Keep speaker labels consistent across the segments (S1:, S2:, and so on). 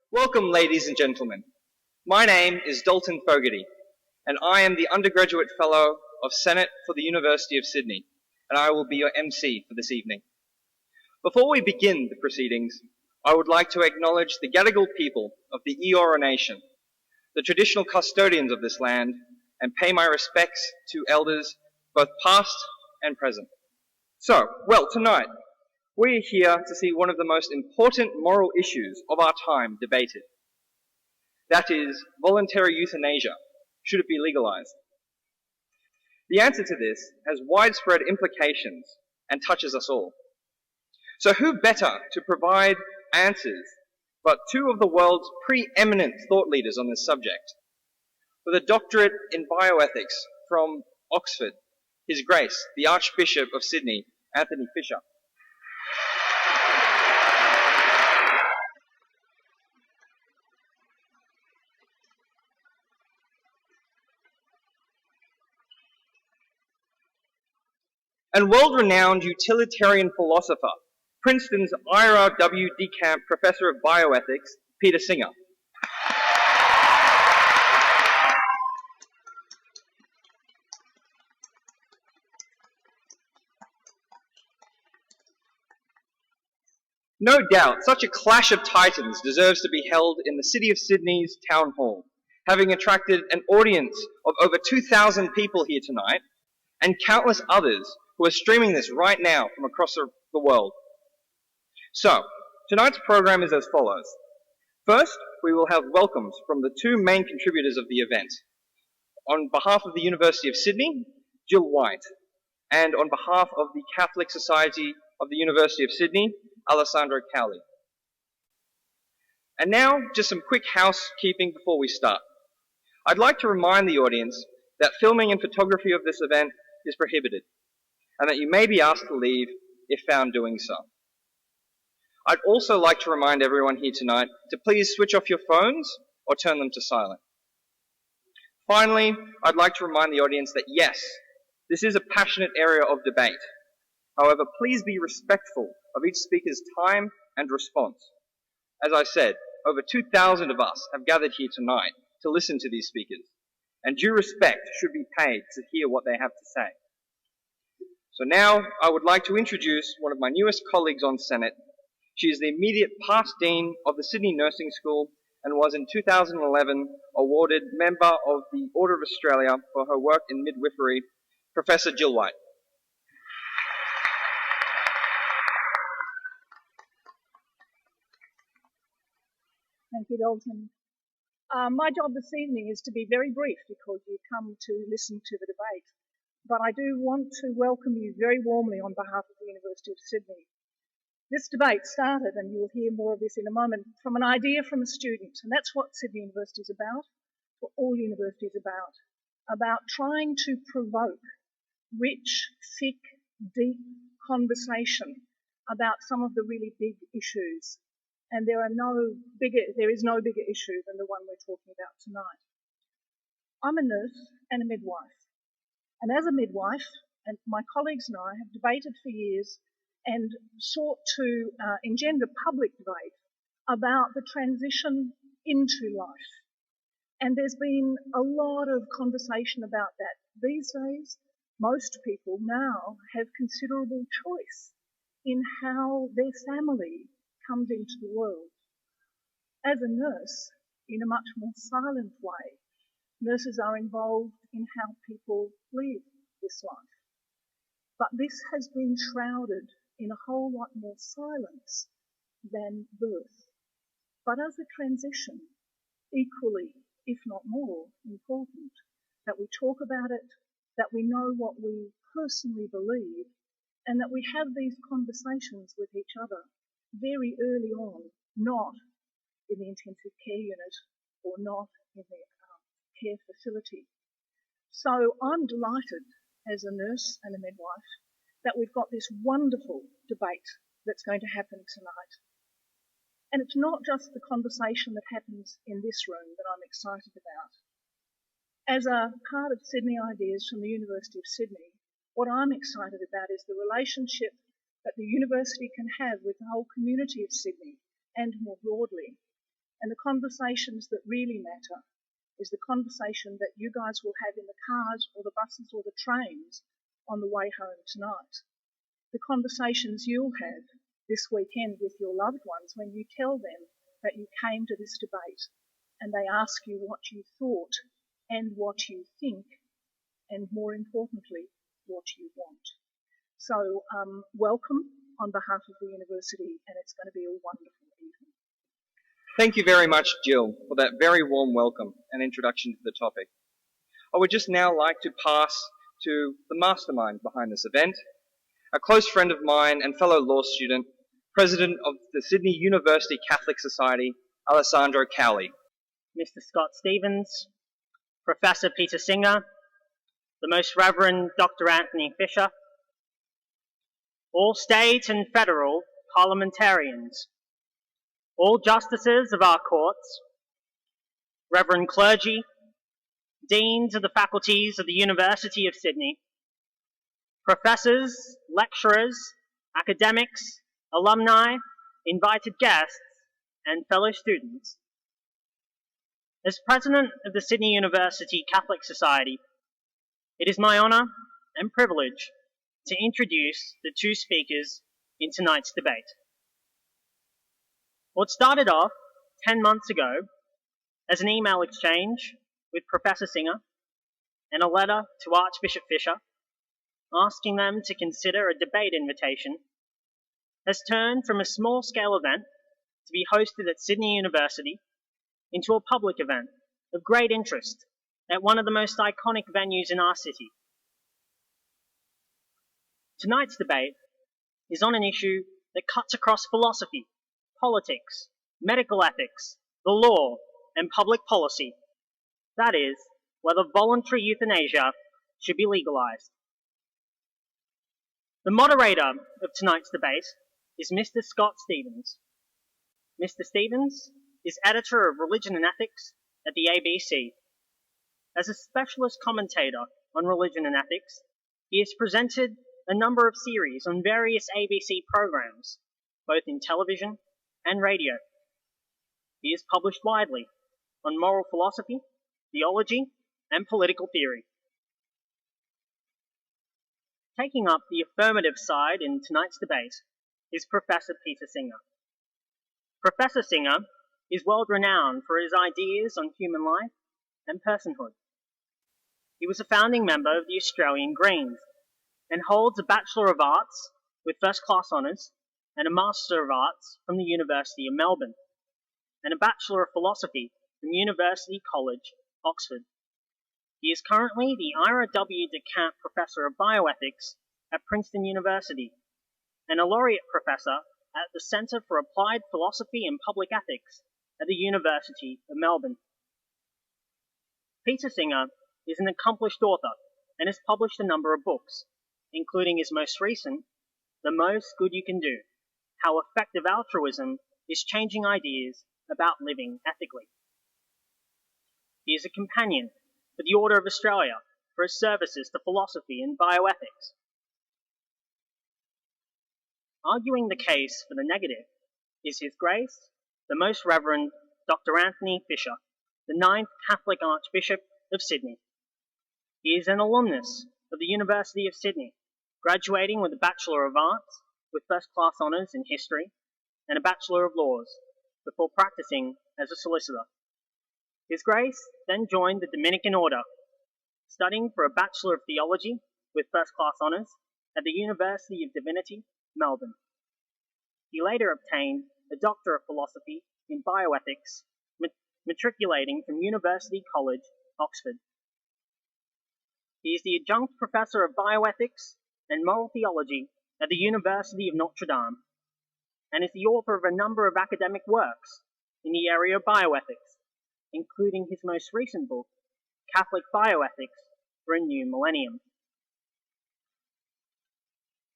S1: Welcome, ladies and gentlemen. My name is Dalton Fogarty, and I am the Undergraduate Fellow of Senate for the University of Sydney, and I will be your MC for this evening. Before we begin the proceedings, I would like to acknowledge the Gadigal people of the Eora Nation, the traditional custodians of this land, and pay my respects to elders, both past and present. Tonight, we are here to see one of the most important moral issues of our time debated. That is, voluntary euthanasia. Should it be legalized? The answer to this has widespread implications and touches us all. So who better to provide answers but two of the world's preeminent thought leaders on this subject? With a doctorate in bioethics from Oxford, His Grace, the Archbishop of Sydney, Anthony Fisher. And world-renowned utilitarian philosopher, Princeton's Ira W. DeCamp Professor of Bioethics, Peter Singer. No doubt, such a clash of titans deserves to be held in the City of Sydney's Town Hall, having attracted an audience of over 2,000 people here tonight, and countless others who are streaming this right now from across the world. So, tonight's program is as follows. First, we will have welcomes from the two main contributors of the event. On behalf of the University of Sydney, Jill White, and on behalf of the Catholic Society of the University of Sydney, Alessandro Cowley. And now, just some quick housekeeping before we start. I'd like to remind the audience that filming and photography of this event is prohibited, and that you may be asked to leave if found doing so. I'd also like to remind everyone here tonight to please switch off your phones or turn them to silent. Finally, I'd like to remind the audience that yes, this is a passionate area of debate. However, please be respectful of each speaker's time and response. As I said, over 2,000 of us have gathered here tonight to listen to these speakers, and due respect should be paid to hear what they have to say. So now, I would like to introduce one of my newest colleagues on Senate. She is the immediate past Dean of the Sydney Nursing School and was in 2011 awarded Member of the Order of Australia for her work in midwifery, Professor Jill White.
S2: Thank you, Dalton. My job this evening is to be very brief because you come to listen to the debate. But I do want to welcome you very warmly on behalf of the University of Sydney. This debate started, and you'll hear more of this in a moment, from an idea from a student, and that's what Sydney University is about, what all universities are about trying to provoke rich, thick, deep conversation about some of the really big issues. And there is no bigger issue than the one we're talking about tonight. I'm a nurse and a midwife. And as a midwife, and my colleagues and I have debated for years and sought to engender public debate about the transition into life. And there's been a lot of conversation about that. These days, most people now have considerable choice in how their family comes into the world. As a nurse, in a much more silent way, nurses are involved in how people live this life. But this has been shrouded in a whole lot more silence than birth. But as a transition, equally, if not more, important that we talk about it, that we know what we personally believe, and that we have these conversations with each other very early on, not in the intensive care unit or not in the care facility. So I'm delighted as a nurse and a midwife that we've got this wonderful debate that's going to happen tonight. And it's not just the conversation that happens in this room that I'm excited about. As a part of Sydney Ideas from the University of Sydney, what I'm excited about is the relationship that the university can have with the whole community of Sydney and more broadly And the conversations that really matter is the conversation that you guys will have in the cars or the buses or the trains on the way home tonight. The conversations you'll have this weekend with your loved ones when you tell them that you came to this debate and they ask you what you thought and what you think, and more importantly, what you want. So welcome on behalf of the university, and it's going to be a wonderful evening.
S1: Thank you very much, Jill, for that very warm welcome and introduction to the topic. I would just now like to pass to the mastermind behind this event, a close friend of mine and fellow law student, President of the Sydney University Catholic Society, Alessandro Cowley.
S3: Mr. Scott Stevens, Professor Peter Singer, the Most Reverend Dr. Anthony Fisher, all state and federal parliamentarians, all justices of our courts, Reverend clergy, deans of the faculties of the University of Sydney, professors, lecturers, academics, alumni, invited guests, and fellow students. As President of the Sydney University Catholic Society, it is my honour and privilege to introduce the two speakers in tonight's debate. What started off 10 months ago as an email exchange with Professor Singer and a letter to Archbishop Fisher asking them to consider a debate invitation has turned from a small-scale event to be hosted at Sydney University into a public event of great interest at one of the most iconic venues in our city. Tonight's debate is on an issue that cuts across philosophy, politics, medical ethics, the law, and public policy. That is, whether voluntary euthanasia should be legalized. The moderator of tonight's debate is Mr. Scott Stevens. Mr. Stevens is editor of Religion and Ethics at the ABC. As a specialist commentator on religion and ethics, he has presented a number of series on various ABC programs, both in television and radio. He has published widely on moral philosophy, theology, and political theory. Taking up the affirmative side in tonight's debate is Professor Peter Singer. Professor Singer is world-renowned for his ideas on human life and personhood. He was a founding member of the Australian Greens and holds a Bachelor of Arts with first-class honours and a Master of Arts from the University of Melbourne and a Bachelor of Philosophy from University College, Oxford. He is currently the Ira W. DeCamp Professor of Bioethics at Princeton University and a Laureate Professor at the Centre for Applied Philosophy and Public Ethics at the University of Melbourne. Peter Singer is an accomplished author and has published a number of books, including his most recent, The Most Good You Can Do, How Effective Altruism is Changing Ideas About Living Ethically. He is a companion for the Order of Australia for his services to philosophy and bioethics. Arguing the case for the negative is His Grace, the Most Reverend Dr. Anthony Fisher, the 9th Catholic Archbishop of Sydney. He is an alumnus of the University of Sydney, graduating with a Bachelor of Arts with first-class honours in history and a Bachelor of Laws before practicing as a solicitor. His Grace then joined the Dominican Order, studying for a Bachelor of Theology with first-class honours at the University of Divinity, Melbourne. He later obtained a Doctor of Philosophy in Bioethics, matriculating from University College, Oxford. He is the Adjunct Professor of Bioethics and Moral Theology at the University of Notre Dame, and is the author of a number of academic works in the area of bioethics, including his most recent book, Catholic Bioethics for a New Millennium.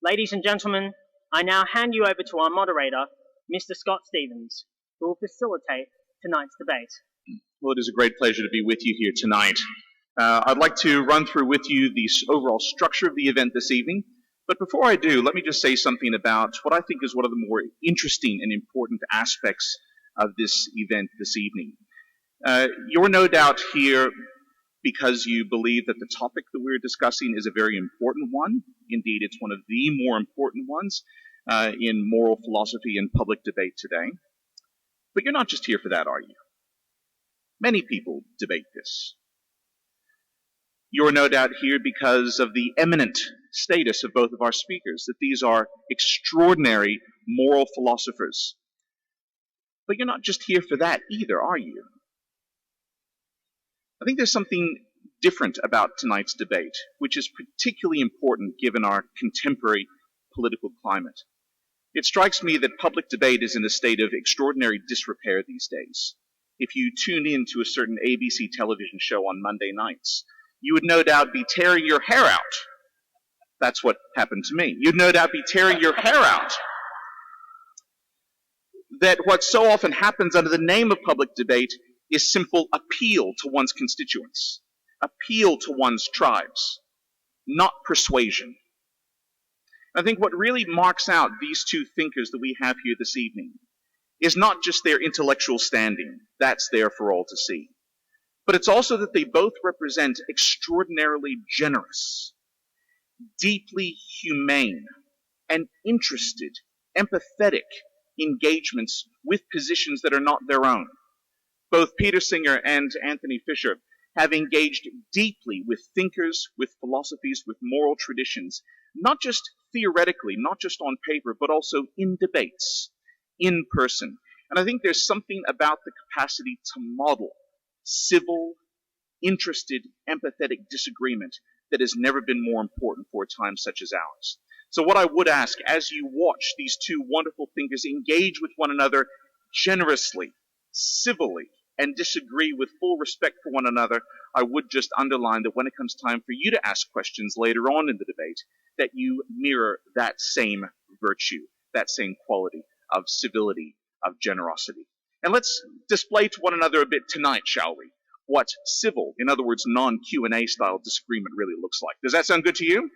S3: Ladies and gentlemen, I now hand you over to our moderator, Mr. Scott Stevens, who will facilitate tonight's debate.
S4: Well, it is a great pleasure to be with you here tonight. I'd like to run through with you the overall structure of the event this evening, but before I do, let me just say something about what I think is one of the more interesting and important aspects of this event this evening. You're no doubt here because you believe that the topic that we're discussing is a very important one. Indeed, it's one of the more important ones in moral philosophy and public debate today. But you're not just here for that, are you? Many people debate this. You're no doubt here because of the eminent status of both of our speakers, that these are extraordinary moral philosophers. But you're not just here for that either, are you? I think there's something different about tonight's debate, which is particularly important given our contemporary political climate. It strikes me that public debate is in a state of extraordinary disrepair these days. If you tune in to a certain ABC television show on Monday nights, you would no doubt be tearing your hair out. That's what happened to me. You'd no doubt be tearing your hair out. That what so often happens under the name of public debate is simple appeal to one's constituents, appeal to one's tribes, not persuasion. I think what really marks out these two thinkers that we have here this evening is not just their intellectual standing, that's there for all to see, but it's also that they both represent extraordinarily generous, deeply humane, and interested, empathetic engagements with positions that are not their own. Both Peter Singer and Anthony Fisher have engaged deeply with thinkers, with philosophies, with moral traditions, not just theoretically, not just on paper, but also in debates, in person. And I think there's something about the capacity to model civil, interested, empathetic disagreement that has never been more important for a time such as ours. So what I would ask, as you watch these two wonderful thinkers engage with one another generously, civilly, and disagree with full respect for one another, I would just underline that when it comes time for you to ask questions later on in the debate, that you mirror that same virtue, that same quality of civility, of generosity. And let's display to one another a bit tonight, shall we? What civil, in other words, non-Q&A style disagreement really looks like. Does that sound good to you?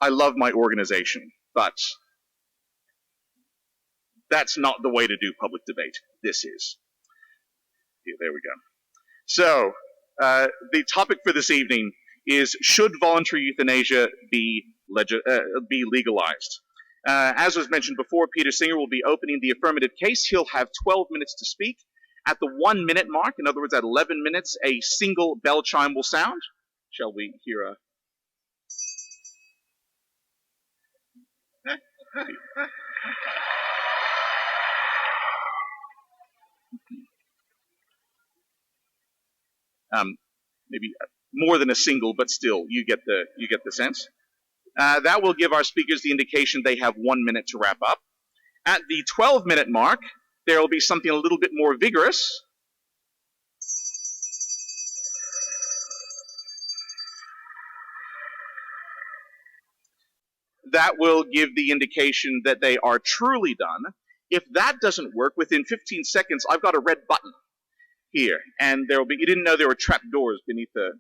S4: I love my organization, but that's not the way to do public debate. This is. Yeah, there we go. So, the topic for this evening is, should voluntary euthanasia be legalized? As was mentioned before, Peter Singer will be opening the affirmative case. He'll have 12 minutes to speak. At the 1 minute mark, in other words, at 11 minutes, a single bell chime will sound. Shall we hear a... maybe more than a single, but still, you get the sense. That will give our speakers the indication they have 1 minute to wrap up. At the 12-minute mark, there will be something a little bit more vigorous. That will give the indication that they are truly done. If that doesn't work, within 15 seconds, I've got a red button here, and there will be, you didn't know there were trap doors beneath the...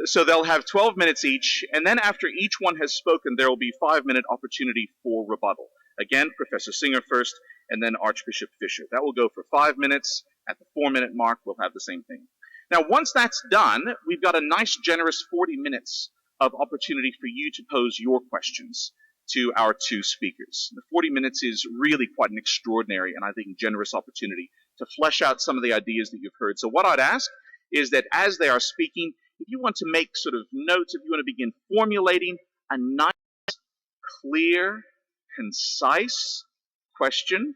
S4: So they'll have 12 minutes each, and then after each one has spoken, there will be 5-minute opportunity for rebuttal. Again, Professor Singer first, and then Archbishop Fisher. That will go for 5 minutes. At the 4-minute mark, we'll have the same thing. Now, once that's done, we've got a nice, generous 40 minutes of opportunity for you to pose your questions to our two speakers. The 40 minutes is really quite an extraordinary and I think generous opportunity to flesh out some of the ideas that you've heard. So what I'd ask is that as they are speaking, if you want to make sort of notes, if you want to begin formulating a nice, clear, concise question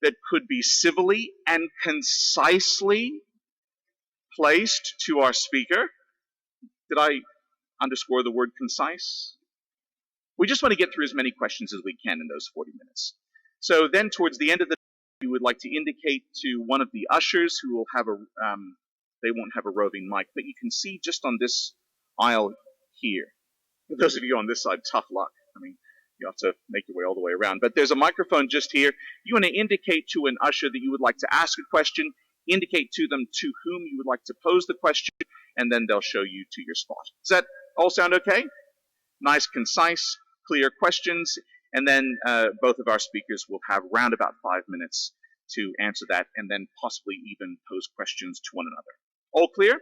S4: that could be civilly and concisely placed to our speaker. Did I underscore the word concise? We just want to get through as many questions as we can in those 40 minutes. So then towards the end of the day, we would like to indicate to one of the ushers who will have a, they won't have a roving mic, but you can see just on this aisle here. For those of you on this side, tough luck. I mean, you have to make your way all the way around. But there's a microphone just here. You want to indicate to an usher that you would like to ask a question. indicate to them to whom you would like to pose the question, and then they'll show you to your spot. Does that all sound okay? Nice, concise, clear questions, and then both of our speakers will have round about 5 minutes to answer that, and then possibly even pose questions to one another. All clear?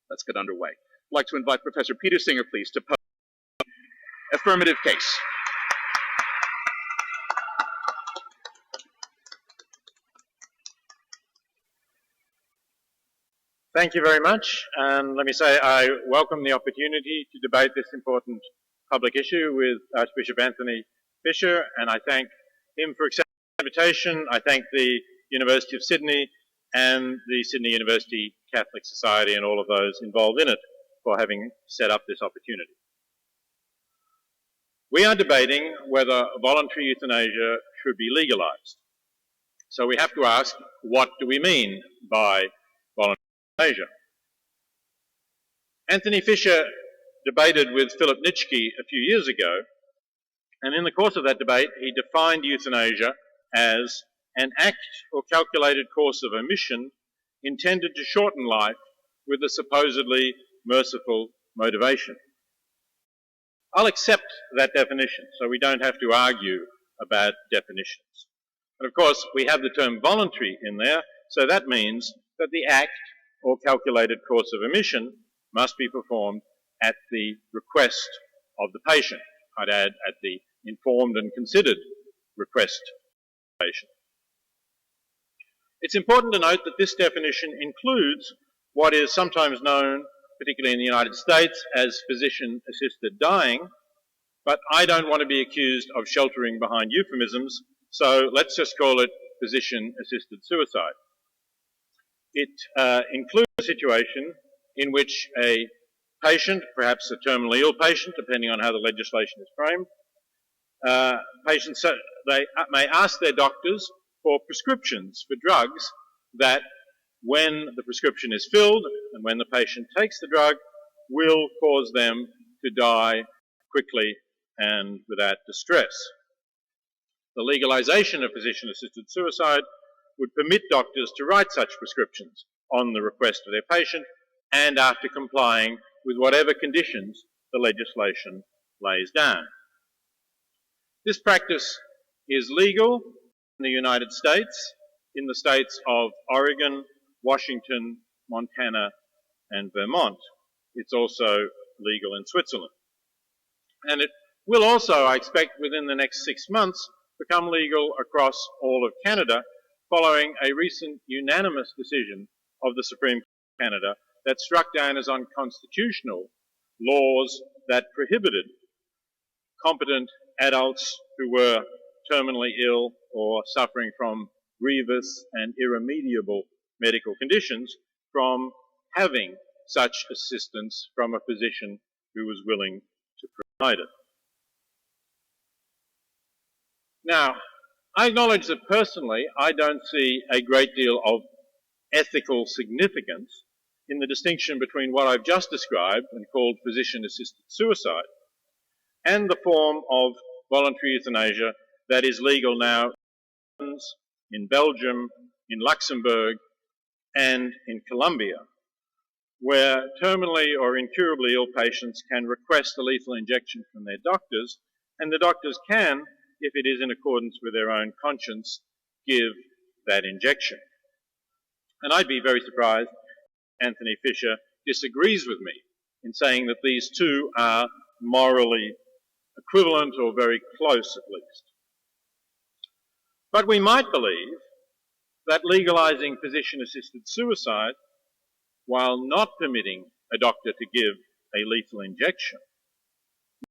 S4: Let's get underway. I'd like to invite Professor Peter Singer, please, to pose an affirmative case.
S5: Thank you very much, and let me say I welcome the opportunity to debate this important public issue with Archbishop Anthony Fisher, and I thank him for accepting the invitation. I thank the University of Sydney and the Sydney University Catholic Society and all of those involved in it for having set up this opportunity. We are debating whether voluntary euthanasia should be legalised. So we have to ask, what do we mean by voluntary euthanasia? Anthony Fisher debated with Philip Nitschke a few years ago, and in the course of that debate he defined euthanasia as an act or calculated course of omission intended to shorten life with a supposedly merciful motivation. I'll accept that definition, so we don't have to argue about definitions. And of course, we have the term voluntary in there, so that means that the act or calculated course of omission must be performed at the request of the patient. I'd add, at the informed and considered request of the patient. It's important to note that this definition includes what is sometimes known, particularly in the United States, as physician-assisted dying, but I don't want to be accused of sheltering behind euphemisms, so let's just call it physician-assisted suicide. It includes a situation in which a patient, perhaps a terminally ill patient, depending on how the legislation is framed, patients they may ask their doctors for prescriptions for drugs that, when the prescription is filled and when the patient takes the drug, will cause them to die quickly and without distress. The legalization of physician-assisted suicide would permit doctors to write such prescriptions on the request of their patient and after complying with whatever conditions the legislation lays down. This practice is legal in the United States, in the states of Oregon, Washington, Montana, and Vermont. It's also legal in Switzerland. And it will also, I expect, within the next 6 months, become legal across all of Canada, following a recent unanimous decision of the Supreme Court of Canada that struck down as unconstitutional laws that prohibited competent adults who were terminally ill or suffering from grievous and irremediable medical conditions from having such assistance from a physician who was willing to provide it. Now, I acknowledge that personally I don't see a great deal of ethical significance in the distinction between what I've just described and called physician-assisted suicide and the form of voluntary euthanasia that is legal now in Belgium, in Luxembourg, and in Colombia, where terminally or incurably ill patients can request a lethal injection from their doctors, and the doctors can, if it is in accordance with their own conscience, give that injection. And I'd be very surprised if Anthony Fisher disagrees with me in saying that these two are morally equivalent or very close at least. But we might believe that legalizing physician-assisted suicide, while not permitting a doctor to give a lethal injection,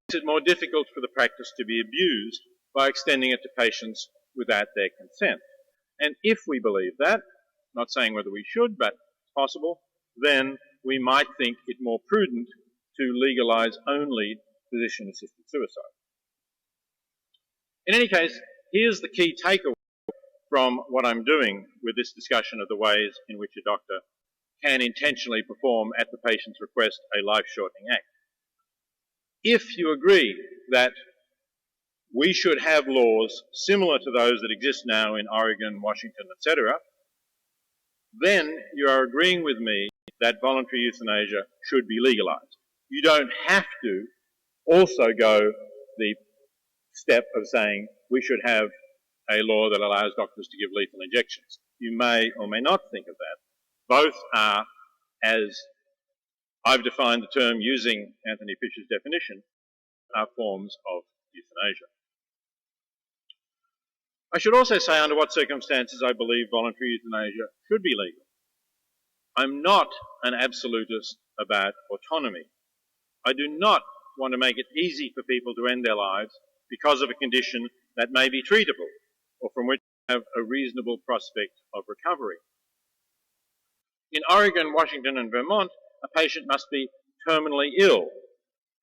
S5: makes it more difficult for the practice to be abused by extending it to patients without their consent. And if we believe that, not saying whether we should, but it's possible, then we might think it more prudent to legalize only physician-assisted suicide. In any case, here's the key takeaway from what I'm doing with this discussion of the ways in which a doctor can intentionally perform at the patient's request a life-shortening act. If you agree that we should have laws similar to those that exist now in Oregon, Washington, etc., then you are agreeing with me that voluntary euthanasia should be legalised. You don't have to also go the step of saying we should have a law that allows doctors to give lethal injections. You may or may not think of that. Both are, as I've defined the term using Anthony Fisher's definition, are forms of euthanasia. I should also say under what circumstances I believe voluntary euthanasia should be legal. I'm not an absolutist about autonomy. I do not want to make it easy for people to end their lives because of a condition that may be treatable or from which they have a reasonable prospect of recovery. In Oregon, Washington and Vermont, a patient must be terminally ill.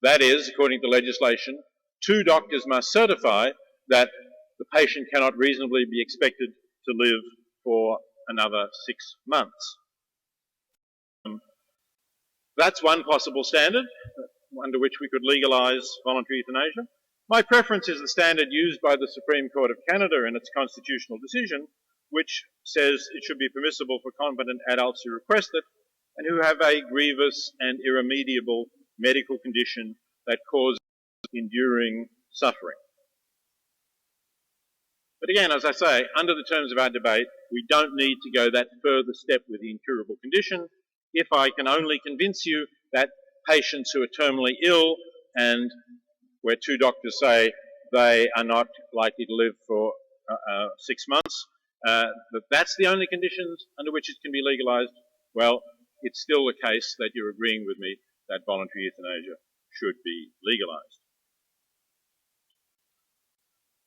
S5: That is, according to legislation, 2 doctors must certify that the patient cannot reasonably be expected to live for another 6 months. That's one possible standard under which we could legalise voluntary euthanasia. My preference is the standard used by the Supreme Court of Canada in its constitutional decision, which says it should be permissible for competent adults who request it and who have a grievous and irremediable medical condition that causes enduring suffering. But again, as I say, under the terms of our debate, we don't need to go that further step with the incurable condition if I can only convince you that patients who are terminally ill and where 2 doctors say they are not likely to live for 6 months, that's the only conditions under which it can be legalised, well, it's still the case that you're agreeing with me that voluntary euthanasia should be legalised.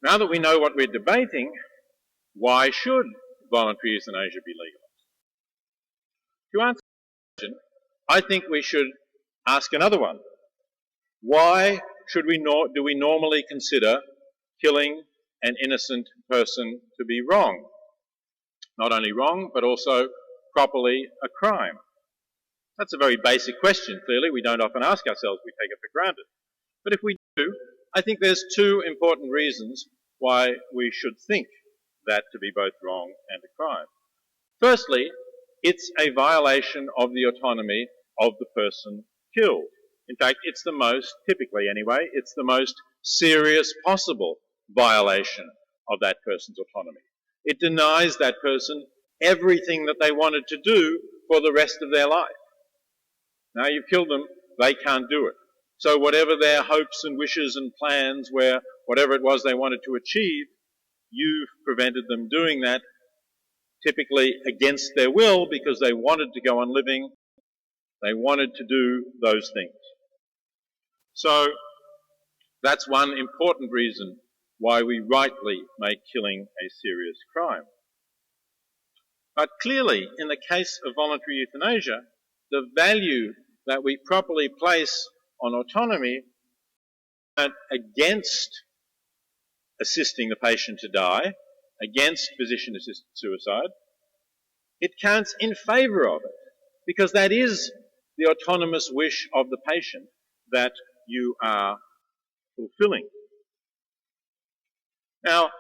S5: Now that we know what we're debating, why should voluntary euthanasia be legalised? To answer the question, I think we should ask another one. Why should do we normally consider killing an innocent person to be wrong? Not only wrong, but also properly a crime. That's a very basic question, clearly. We don't often ask ourselves, we take it for granted. But if we do, I think there's 2 important reasons why we should think that to be both wrong and a crime. Firstly, it's a violation of the autonomy of the person killed. In fact, it's the most, typically anyway, it's the most serious possible violation of that person's autonomy. It denies that person everything that they wanted to do for the rest of their life. Now you've killed them, they can't do it. So whatever their hopes and wishes and plans were, whatever it was they wanted to achieve, you've prevented them doing that, typically against their will because they wanted to go on living, they wanted to do those things. So that's one important reason why we rightly make killing a serious crime. But clearly, in the case of voluntary euthanasia, the value that we properly place on autonomy against assisting the patient to die, against physician-assisted suicide, it counts in favour of it, because that is the autonomous wish of the patient that you are fulfilling. Now,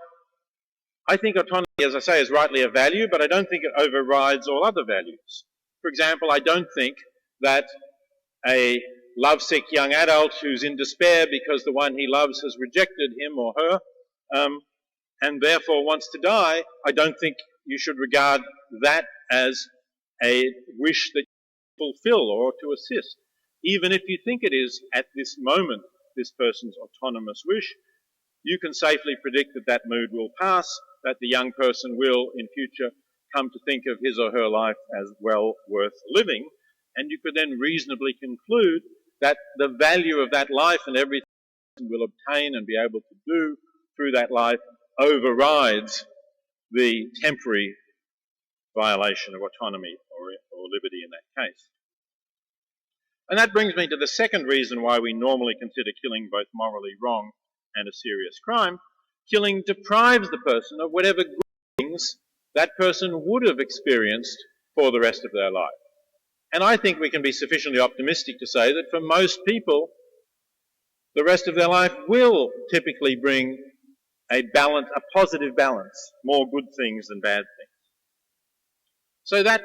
S5: I think autonomy, as I say, is rightly a value, but I don't think it overrides all other values. For example, I don't think that a lovesick young adult who's in despair because the one he loves has rejected him or her, and therefore wants to die, I don't think you should regard that as a wish that you fulfill or to assist. Even if you think it is, at this moment, this person's autonomous wish, you can safely predict that that mood will pass, that the young person will, in future, come to think of his or her life as well worth living, and you could then reasonably conclude that the value of that life and everything it will obtain and be able to do through that life overrides the temporary violation of autonomy or liberty in that case. And that brings me to the second reason why we normally consider killing both morally wrong and a serious crime. Killing deprives the person of whatever good things that person would have experienced for the rest of their life. And I think we can be sufficiently optimistic to say that for most people, the rest of their life will typically bring a balance, a positive balance, more good things than bad things. So that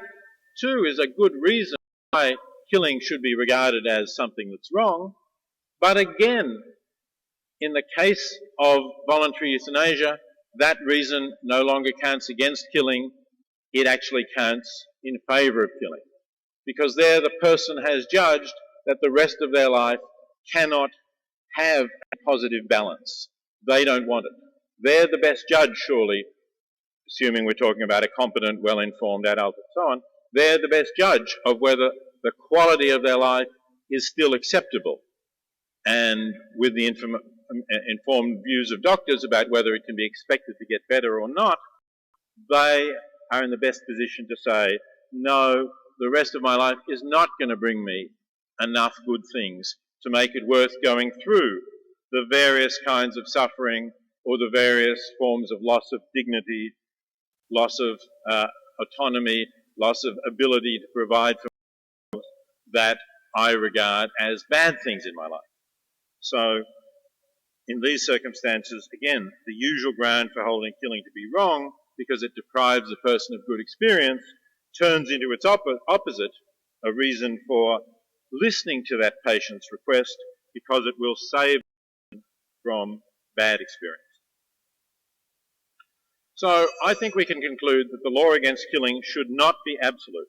S5: too is a good reason why killing should be regarded as something that's wrong. But again, in the case of voluntary euthanasia, that reason no longer counts against killing, it actually counts in favour of killing. Because there the person has judged that the rest of their life cannot have a positive balance. They don't want it. They're the best judge, surely, assuming we're talking about a competent, well-informed adult and so on, they're the best judge of whether the quality of their life is still acceptable. And with the informed views of doctors about whether it can be expected to get better or not, they are in the best position to say, no, the rest of my life is not going to bring me enough good things to make it worth going through the various kinds of suffering or the various forms of loss of dignity, loss of autonomy, loss of ability to provide for myself that I regard as bad things in my life. So, in these circumstances, again, the usual ground for holding killing to be wrong, because it deprives a person of good experience, turns into its opposite, a reason for listening to that patient's request, because it will save them from bad experience. So I think we can conclude that the law against killing should not be absolute.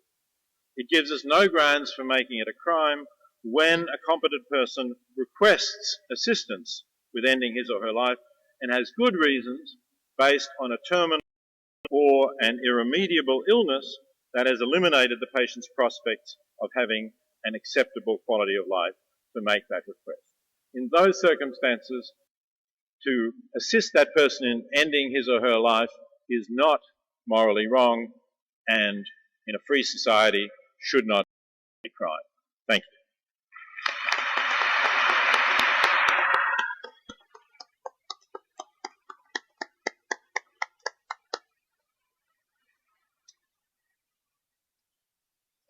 S5: It gives us no grounds for making it a crime when a competent person requests assistance with ending his or her life and has good reasons based on a terminal or an irremediable illness that has eliminated the patient's prospects of having an acceptable quality of life to make that request. In those circumstances, to assist that person in ending his or her life is not morally wrong, and in a free society should not be a crime. Thank you.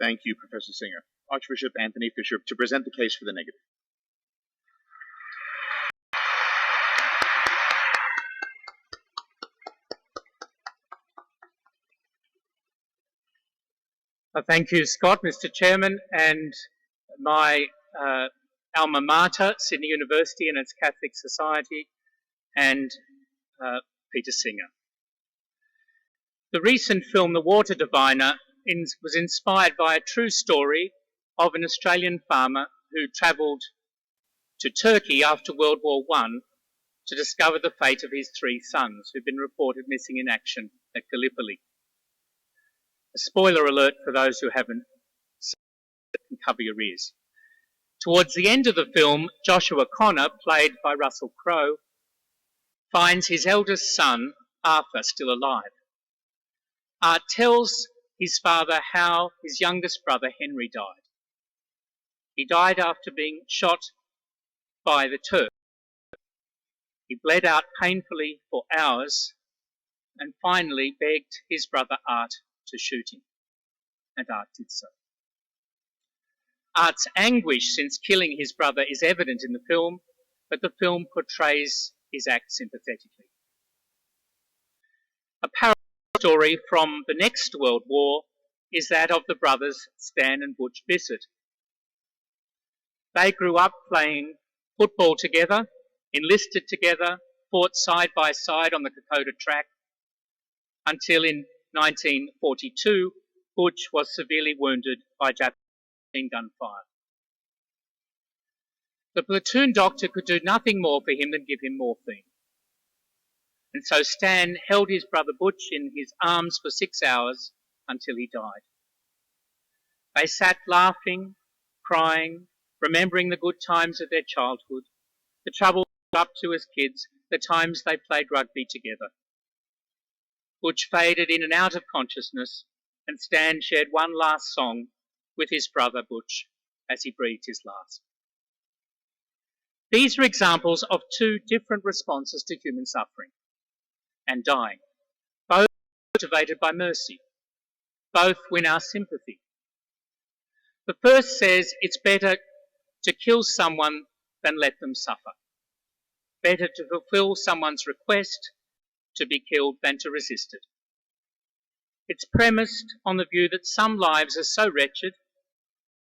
S4: Thank you, Professor Singer. Archbishop Anthony Fisher, to present the case for the negative.
S6: Thank you, Scott, Mr. Chairman, and my alma mater, Sydney University and its Catholic Society, and Peter Singer. The recent film, The Water Diviner, was inspired by a true story of an Australian farmer who travelled to Turkey after World War I to discover the fate of his 3 sons who'd been reported missing in action at Gallipoli. A spoiler alert for those who haven't seen it, and cover your ears. Towards the end of the film, Joshua Connor, played by Russell Crowe, finds his eldest son, Arthur, still alive. Art tells his father how his youngest brother, Henry, died. He died after being shot by the Turks. He bled out painfully for hours and finally begged his brother Art to shoot him, and Art did so. Art's anguish since killing his brother is evident in the film, but the film portrays his act sympathetically. A parallel story from the next World War is that of the brothers Stan and Butch Bissett. They grew up playing football together, enlisted together, fought side by side on the Kokoda track, until in 1942, Butch was severely wounded by Japanese machine gun fire. The platoon doctor could do nothing more for him than give him morphine. And so Stan held his brother Butch in his arms for 6 hours until he died. They sat laughing, crying, remembering the good times of their childhood, the trouble they got up to as kids, the times they played rugby together. Butch faded in and out of consciousness, and Stan shared one last song with his brother Butch as he breathed his last. These are examples of 2 different responses to human suffering and dying. Both motivated by mercy. Both win our sympathy. The first says it's better to kill someone than let them suffer. Better to fulfill someone's request to be killed than to resist it. It's premised on the view that some lives are so wretched,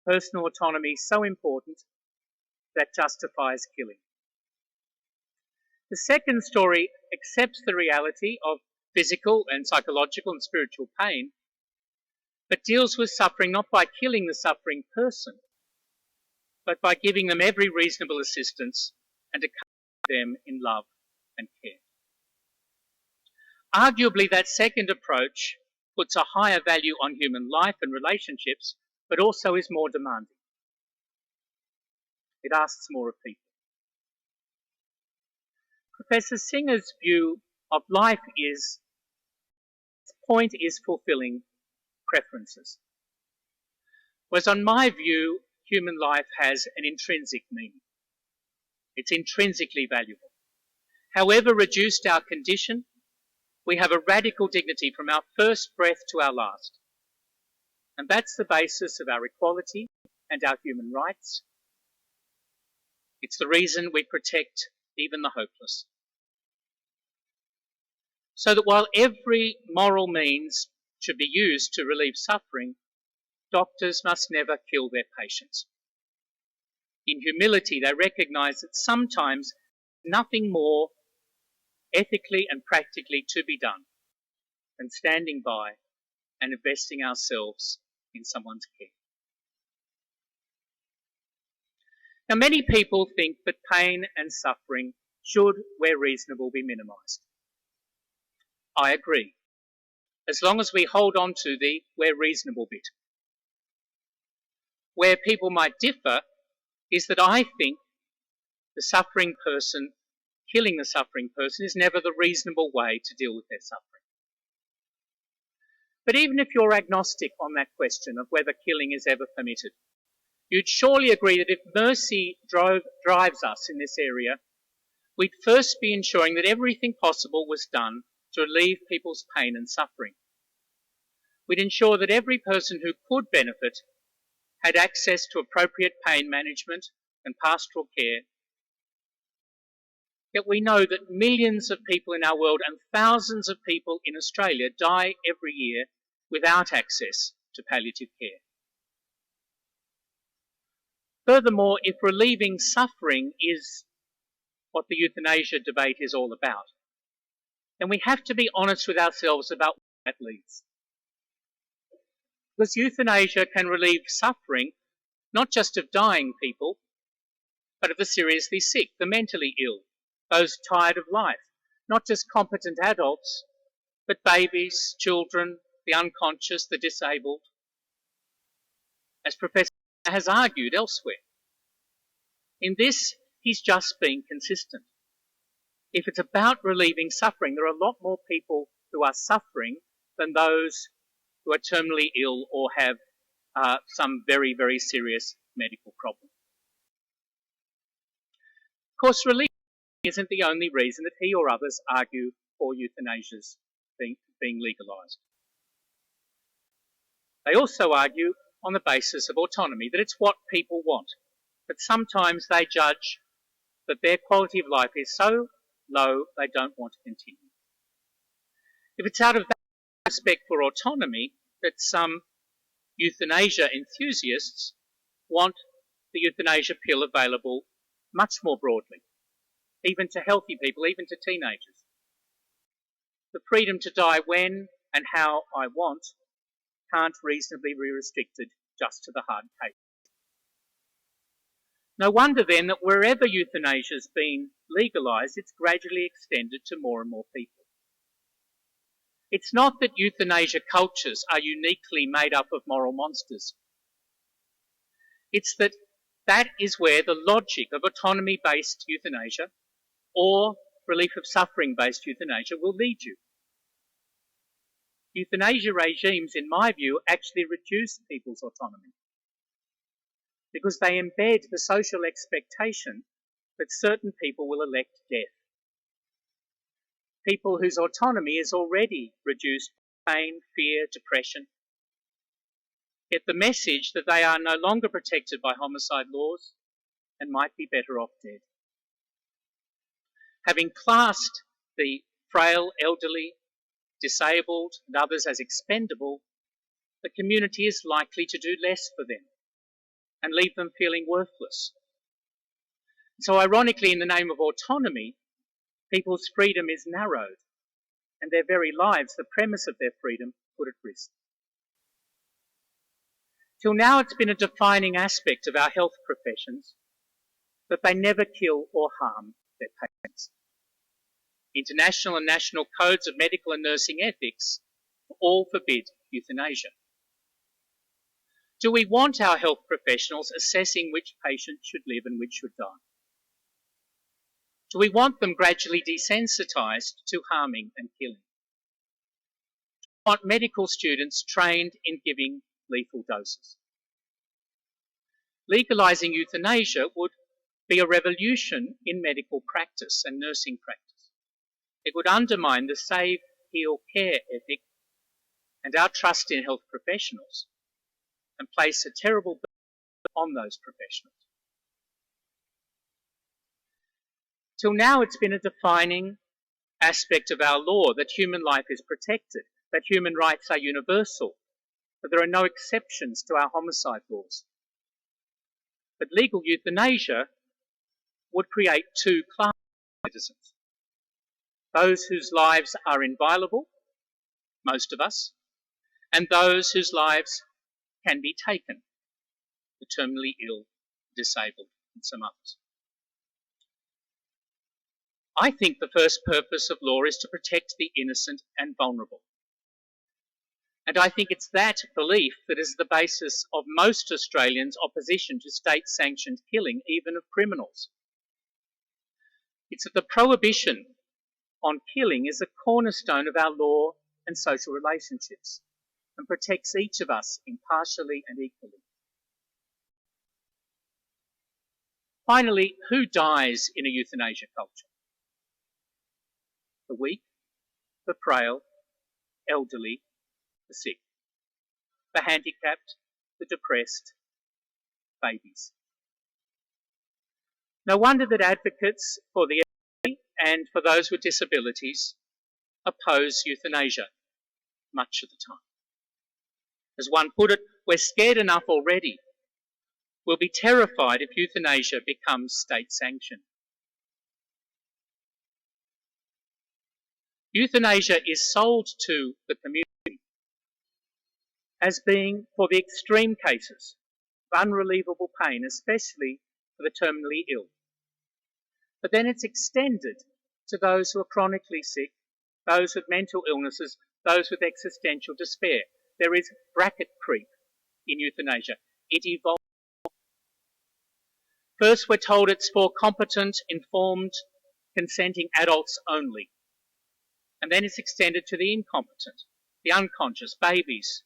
S6: personal autonomy so important, that justifies killing. The second story accepts the reality of physical and psychological and spiritual pain, but deals with suffering not by killing the suffering person, but by giving them every reasonable assistance and to comfort them in love and care. Arguably, that second approach puts a higher value on human life and relationships, but also is more demanding. It asks more of people. Professor Singer's view of life is, its point is fulfilling preferences. Whereas on my view, human life has an intrinsic meaning. It's intrinsically valuable. However reduced our condition, we have a radical dignity from our first breath to our last. And that's the basis of our equality and our human rights. It's the reason we protect even the hopeless. So that while every moral means should be used to relieve suffering, doctors must never kill their patients. In humility, they recognise that sometimes nothing more ethically and practically to be done than standing by and investing ourselves in someone's care. Now, many people think that pain and suffering should, where reasonable, be minimised. I agree, as long as we hold on to the where reasonable bit. Where people might differ is that I think the suffering person, killing the suffering person, is never the reasonable way to deal with their suffering. But even if you're agnostic on that question of whether killing is ever permitted, you'd surely agree that if mercy drives us in this area, we'd first be ensuring that everything possible was done to relieve people's pain and suffering. We'd ensure that every person who could benefit had access to appropriate pain management and pastoral care. Yet we know that millions of people in our world and thousands of people in Australia die every year without access to palliative care. Furthermore, if relieving suffering is what the euthanasia debate is all about, then we have to be honest with ourselves about what that leads. Because euthanasia can relieve suffering not just of dying people, but of the seriously sick, the mentally ill, those tired of life, not just competent adults, but babies, children, the unconscious, the disabled, as Professor has argued elsewhere. In this, he's just being consistent. If it's about relieving suffering, there are a lot more people who are suffering than those who are terminally ill or have some very, very serious medical problem. Of course, relief isn't the only reason that he or others argue for euthanasia's being legalised. They also argue on the basis of autonomy, that it's what people want, but sometimes they judge that their quality of life is so low they don't want to continue. If it's out of that respect for autonomy that some euthanasia enthusiasts want the euthanasia pill available much more broadly, even to healthy people, even to teenagers. The freedom to die when and how I want can't reasonably be restricted just to the hard case. No wonder then that wherever euthanasia has been legalised, it's gradually extended to more and more people. It's not that euthanasia cultures are uniquely made up of moral monsters. It's that that is where the logic of autonomy-based euthanasia or relief of suffering-based euthanasia will lead you. Euthanasia regimes, in my view, actually reduce people's autonomy because they embed the social expectation that certain people will elect death. People whose autonomy is already reduced by pain, fear, depression. Yet the message that they are no longer protected by homicide laws and might be better off dead. Having classed the frail, elderly, disabled, and others as expendable, the community is likely to do less for them and leave them feeling worthless. So ironically, in the name of autonomy, people's freedom is narrowed and their very lives, the premise of their freedom, put at risk. Till now, it's been a defining aspect of our health professions that they never kill or harm their patients. International and national codes of medical and nursing ethics all forbid euthanasia. Do we want our health professionals assessing which patients should live and which should die? Do we want them gradually desensitised to harming and killing? Do we want medical students trained in giving lethal doses? Legalising euthanasia would be a revolution in medical practice and nursing practice. It would undermine the save, heal, care ethic and our trust in health professionals and place a terrible burden on those professionals. Till now, it's been a defining aspect of our law that human life is protected, that human rights are universal, that there are no exceptions to our homicide laws. But legal euthanasia would create two classes of citizens. Those whose lives are inviolable, most of us, and those whose lives can be taken, the terminally ill, disabled, and some others. I think the first purpose of law is to protect the innocent and vulnerable. And I think it's that belief that is the basis of most Australians' opposition to state-sanctioned killing, even of criminals. It's that the prohibition on killing is a cornerstone of our law and social relationships and protects each of us impartially and equally. Finally, who dies in a euthanasia culture? The weak, the frail, elderly, the sick, the handicapped, the depressed, babies. No wonder that advocates for the elderly and for those with disabilities oppose euthanasia much of the time. As one put it, we're scared enough already. We'll be terrified if euthanasia becomes state-sanctioned. Euthanasia is sold to the community as being for the extreme cases of unrelievable pain, especially for the terminally ill. But then it's extended to those who are chronically sick, those with mental illnesses, those with existential despair. There is bracket creep in euthanasia. It evolves. First, we're told it's for competent, informed, consenting adults only. And then it's extended to the incompetent, the unconscious, babies.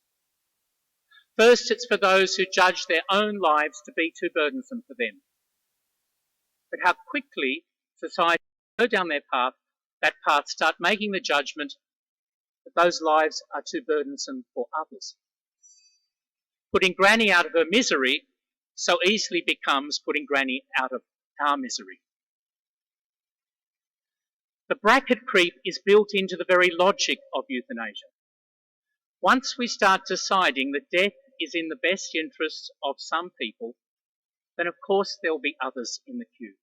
S6: First, it's for those who judge their own lives to be too burdensome for them. But how quickly society go down that path, start making the judgment that those lives are too burdensome for others. Putting Granny out of her misery so easily becomes putting Granny out of our misery. The bracket creep is built into the very logic of euthanasia. Once we start deciding that death is in the best interests of some people, then of course there will be others in the queue.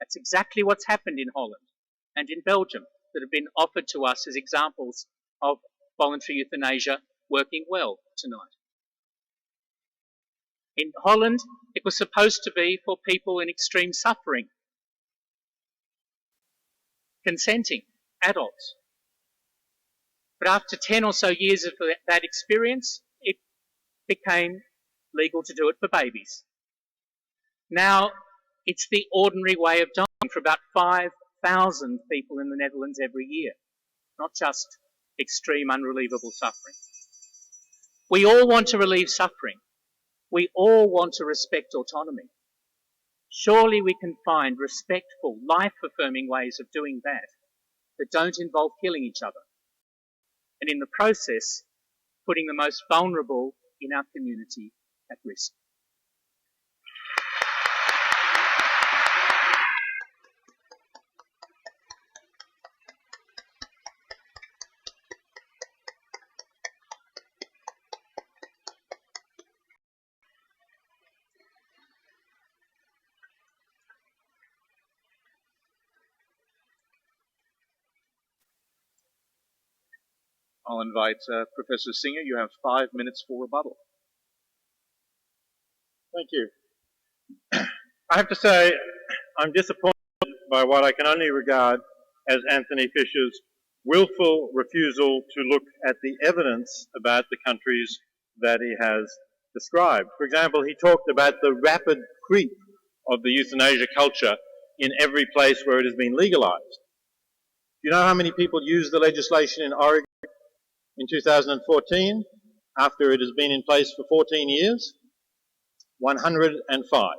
S6: That's exactly what's happened in Holland and in Belgium that have been offered to us as examples of voluntary euthanasia working well tonight. In Holland, it was supposed to be for people in extreme suffering, consenting adults. But after 10 or so years of that experience, it became legal to do it for babies. Now, it's the ordinary way of dying for about 5,000 people in the Netherlands every year, not just extreme, unrelievable suffering. We all want to relieve suffering. We all want to respect autonomy. Surely we can find respectful, life-affirming ways of doing that don't involve killing each other, and in the process, putting the most vulnerable in our community at risk.
S4: I'll invite Professor Singer. You have 5 minutes for rebuttal.
S5: Thank you. I have to say, I'm disappointed by what I can only regard as Anthony Fisher's willful refusal to look at the evidence about the countries that he has described. For example, he talked about the rapid creep of the euthanasia culture in every place where it has been legalized. Do you know how many people used the legislation in Oregon in 2014 after it has been in place for 14 years? 105.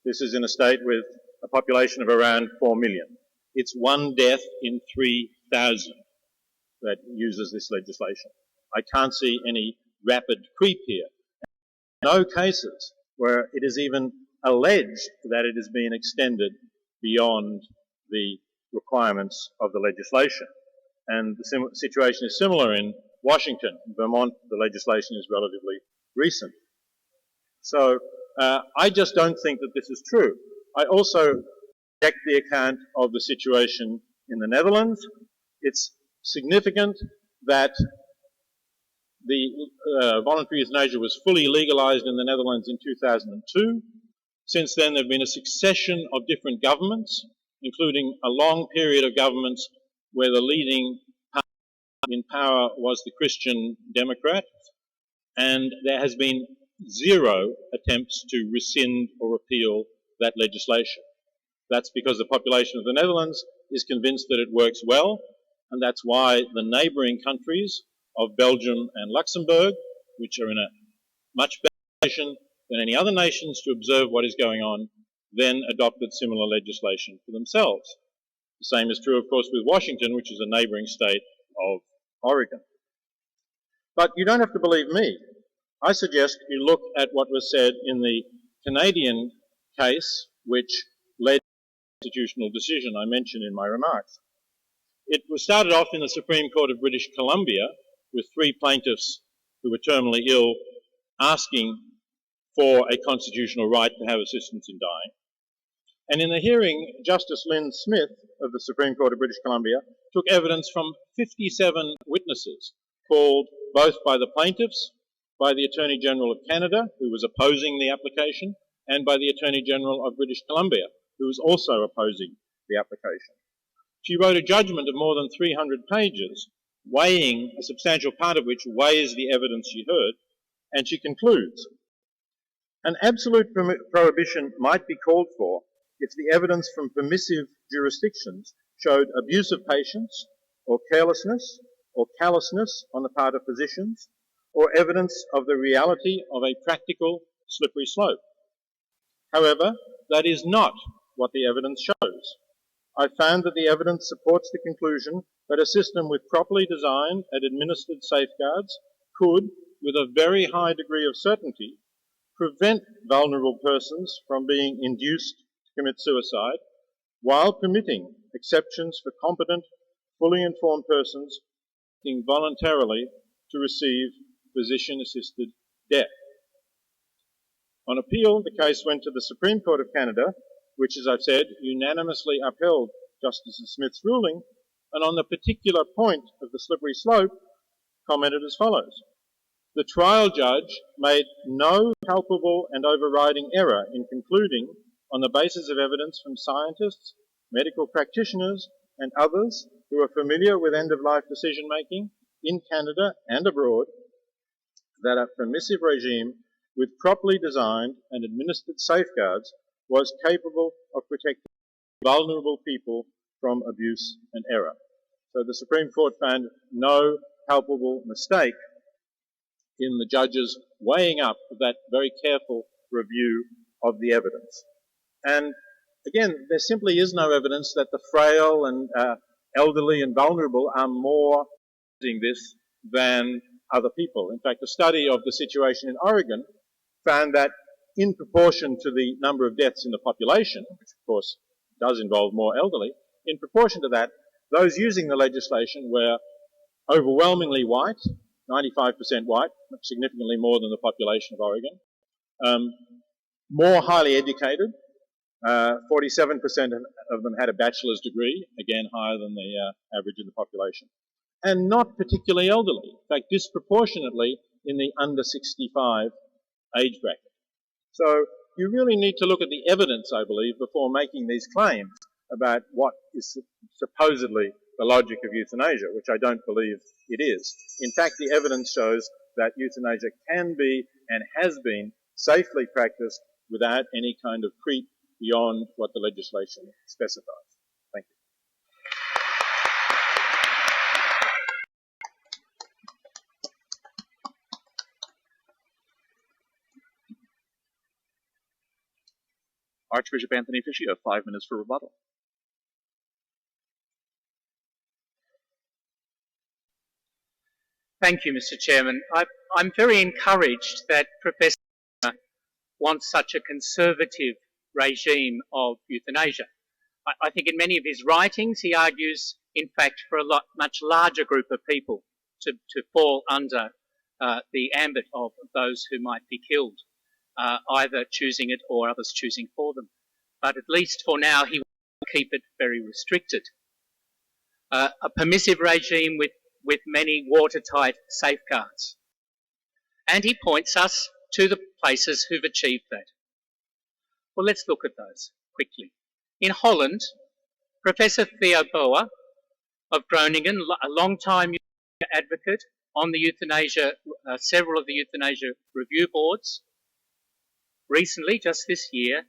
S5: This is in a state with a population of around 4 million. It's one death in 3,000 that uses this legislation. I can't see any rapid creep here. No cases where it is even alleged that it has been extended beyond the requirements of the legislation. And the situation is similar in Washington. In Vermont, the legislation is relatively recent. So I just don't think that this is true. I also checked the account of the situation in the Netherlands. It's significant that the voluntary euthanasia was fully legalized in the Netherlands in 2002. Since then, there have been a succession of different governments, including a long period of governments where the leading party in power was the Christian Democrats, and there has been zero attempts to rescind or repeal that legislation. That's because the population of the Netherlands is convinced that it works well, and that's why the neighbouring countries of Belgium and Luxembourg, which are in a much better position than any other nations to observe what is going on, then adopted similar legislation for themselves. The same is true, of course, with Washington, which is a neighbouring state of Oregon. But you don't have to believe me. I suggest you look at what was said in the Canadian case, which led to the constitutional decision I mentioned in my remarks. It was started off in the Supreme Court of British Columbia with 3 plaintiffs who were terminally ill asking for a constitutional right to have assistance in dying. And in the hearing, Justice Lynn Smith of the Supreme Court of British Columbia took evidence from 57 witnesses called both by the plaintiffs, by the Attorney General of Canada, who was opposing the application, and by the Attorney General of British Columbia, who was also opposing the application. She wrote a judgment of more than 300 pages, weighing, a substantial part of which weighs the evidence she heard, and she concludes, an absolute prohibition might be called for if the evidence from permissive jurisdictions showed abuse of patience, or carelessness, or callousness on the part of physicians, or evidence of the reality of a practical slippery slope. However, that is not what the evidence shows. I found that the evidence supports the conclusion that a system with properly designed and administered safeguards could, with a very high degree of certainty, prevent vulnerable persons from being induced to commit suicide, while permitting exceptions for competent, fully informed persons acting voluntarily to receive physician-assisted death. On appeal, the case went to the Supreme Court of Canada, which, as I've said, unanimously upheld Justice Smith's ruling, and on the particular point of the slippery slope, commented as follows. The trial judge made no palpable and overriding error in concluding, on the basis of evidence from scientists, medical practitioners, and others who are familiar with end-of-life decision-making in Canada and abroad, that a permissive regime with properly designed and administered safeguards was capable of protecting vulnerable people from abuse and error. So the Supreme Court found no palpable mistake in the judges weighing up that very careful review of the evidence. And again, there simply is no evidence that the frail and elderly and vulnerable are more using this than other people. In fact, a study of the situation in Oregon found that in proportion to the number of deaths in the population, which of course does involve more elderly, in proportion to that, those using the legislation were overwhelmingly white, 95% white, significantly more than the population of Oregon, more highly educated, 47% of them had a bachelor's degree, again higher than the average in the population, and not particularly elderly, in fact disproportionately in the under 65 age bracket. So you really need to look at the evidence, I believe, before making these claims about what is supposedly the logic of euthanasia, which I don't believe it is. In fact, the evidence shows that euthanasia can be and has been safely practiced without any kind of creep beyond what the legislation specifies. Thank you.
S4: Archbishop Anthony Fisher, you have 5 minutes for rebuttal.
S6: Thank you, Mr. Chairman. I'm very encouraged that Professor wants such a conservative regime of euthanasia. I think in many of his writings he argues, in fact, for a much larger group of people to fall under the ambit of those who might be killed, either choosing it or others choosing for them. But at least for now he will keep it very restricted. A permissive regime with many watertight safeguards. And he points us to the places who've achieved that. Well, let's look at those quickly. In Holland, Professor Theo Boer of Groningen, a long-time advocate on the euthanasia, several of the euthanasia review boards, recently, just this year,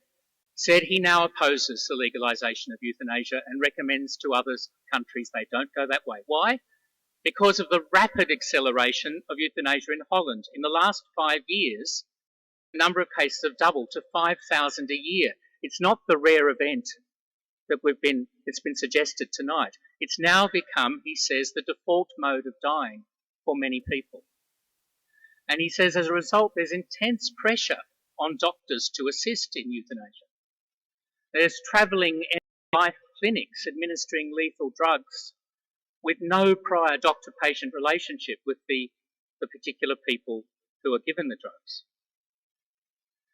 S6: said he now opposes the legalisation of euthanasia and recommends to other countries they don't go that way. Why? Because of the rapid acceleration of euthanasia in Holland. In the last 5 years, the number of cases have doubled to 5,000 a year. It's not the rare event that it's been suggested tonight. It's now become, he says, the default mode of dying for many people. And he says as a result there's intense pressure on doctors to assist in euthanasia. There's travelling life clinics administering lethal drugs with no prior doctor-patient relationship with the particular people who are given the drugs.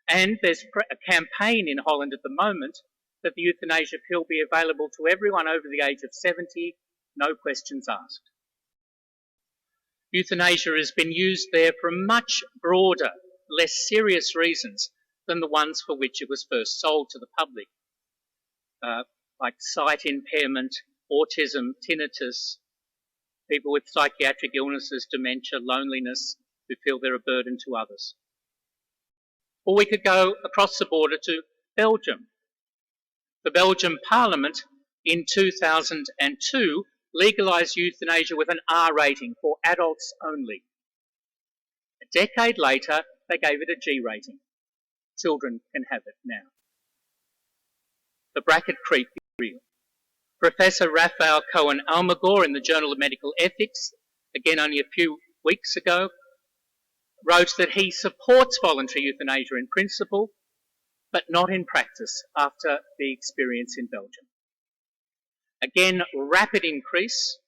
S6: And there's a campaign in Holland at the moment that the euthanasia pill be available to everyone over the age of 70, no questions asked. Euthanasia has been used there for much broader, less serious reasons than the ones for which it was first sold to the public, like sight impairment, autism, tinnitus, people with psychiatric illnesses, dementia, loneliness, who feel they're a burden to others. Or we could go across the border to Belgium. The Belgian Parliament in 2002 legalised euthanasia with an R rating for adults only. A decade later, they gave it a G rating. Children can have it now. The bracket creep is real. Professor Raphael Cohen-Almagor in the Journal of Medical Ethics, again only a few weeks ago, wrote that he supports voluntary euthanasia in principle, but not in practice after the experience in Belgium. Again, rapid increase.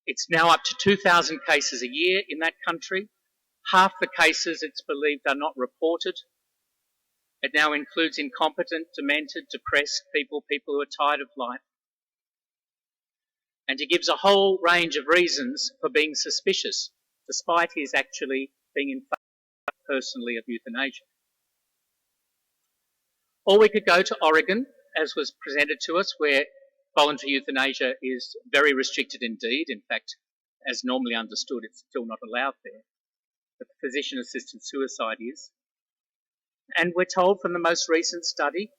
S6: It's now up to 2,000 cases a year in that country. Half the cases, it's believed, are not reported. It now includes incompetent, demented, depressed people, people who are tired of life. And he gives a whole range of reasons for being suspicious, despite his actually being in favour personally of euthanasia. Or we could go to Oregon, as was presented to us, where voluntary euthanasia is very restricted indeed. In fact, as normally understood, it's still not allowed there. But the physician-assisted suicide is. And we're told from the most recent study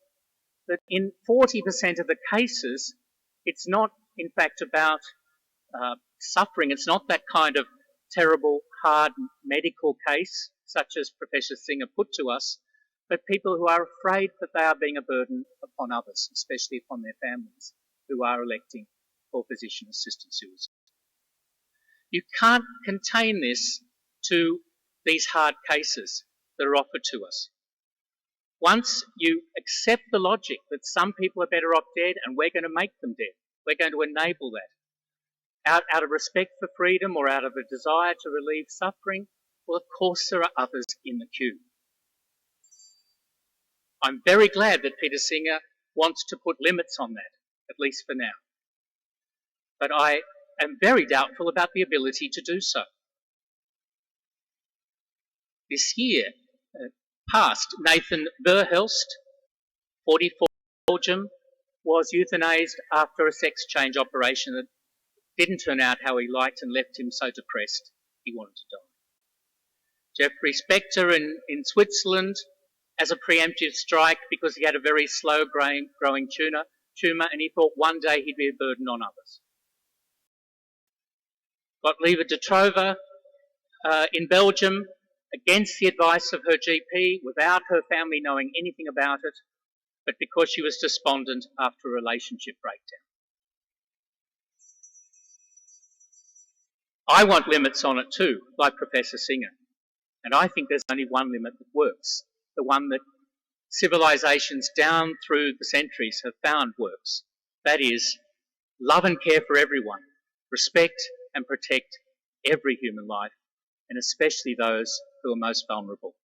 S6: that in 40% of the cases, it's not, in fact, about suffering. It's not that kind of terrible, hard medical case, such as Professor Singer put to us, but people who are afraid that they are being a burden upon others, especially upon their families, who are electing for physician-assisted suicide. You can't contain this to these hard cases that are offered to us. Once you accept the logic that some people are better off dead and we're going to make them dead, we're going to enable that, out of respect for freedom or out of a desire to relieve suffering, well, of course there are others in the queue. I'm very glad that Peter Singer wants to put limits on that, at least for now. but I am very doubtful about the ability to do so. This year, past, Nathan Verhelst, 44, Belgium, was euthanized after a sex change operation that didn't turn out how he liked and left him so depressed he wanted to die. Jeffrey Spector in Switzerland has a preemptive strike because he had a very slow growing tumour and he thought one day he'd be a burden on others. Gottlieb de Trova in Belgium, against the advice of her GP, without her family knowing anything about it, but because she was despondent after a relationship breakdown. I want limits on it too, like Professor Singer, and I think there's only one limit that works, the one that civilizations down through the centuries have found works. That is, love and care for everyone, respect and protect every human life, and especially those who are most vulnerable.